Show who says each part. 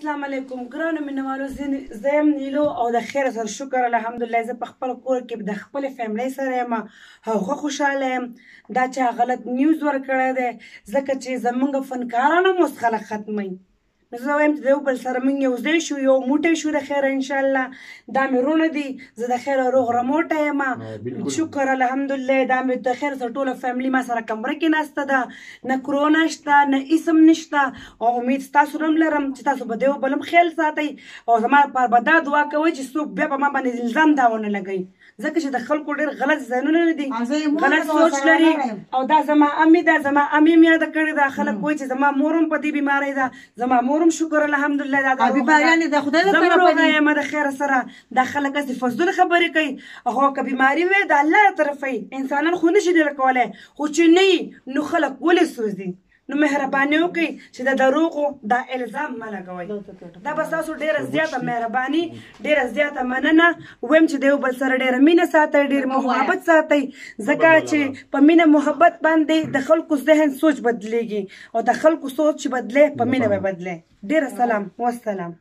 Speaker 1: السلام علیکم ګرانو مینوالو زه یم نیلو او د خیر سره شکر الحمدلله زه په خپل کور کې د خپلې فیملۍ سره یم هغه خوشحاله یم دا چا غلط نیوز ورکړی دی ځکه چې زموږ فنکاران هم اوس خلک ختموي نو زه وایم چې د یو بل سره موږ یو ځای شو یو موټی شو د خیره انشاءالله دا مې وروڼه دي زه د خیره روغ رموټه یم شکر الحمدلله دا مې د خیر سره ټوله فیملي ما سره کمره کې ناسته ده نه کرونا شته نه اسم نشته او امید ستاسو سره هم لرم چې تاسو به د یو بل هم خیال ساتئ او زما لپاره به دا دعا کوئ چې څوک بیا په ما باندې الزام دا ونه لګوي ځکه چې د خلکو ډېر غلط ذهنونه دي غلط سوچ لري او دا زما امي ده زما امي مې یاده کړې ده خلک وایي چې زما مور هم په دې بیمارۍ ده زما مور هم شکر الحمدلله دا زه روغه یم د خیره سره دا خلک هسې فضول خبرې کوي هغه که بیماري وي د الله طرفه انسانان خو نشي ډېره کولی خو چې نه وي نو خلک ولې سوځي نو مهرباني وکړئ چې د دروغو دا الزام مه لګوئ دا به ستاسو ډېره زیاته مهرباني ډېره زیاته مننه وایم چې د یو بل سره ډېره مینه ساتئ ډېر محبت ساتئ ځکه چې په مینه محبت باندې د خلکو ذهن سوچ بدلیږي او د خلکو سوچ چې بدلی په مینه به بدلی ډېر سلام والسلام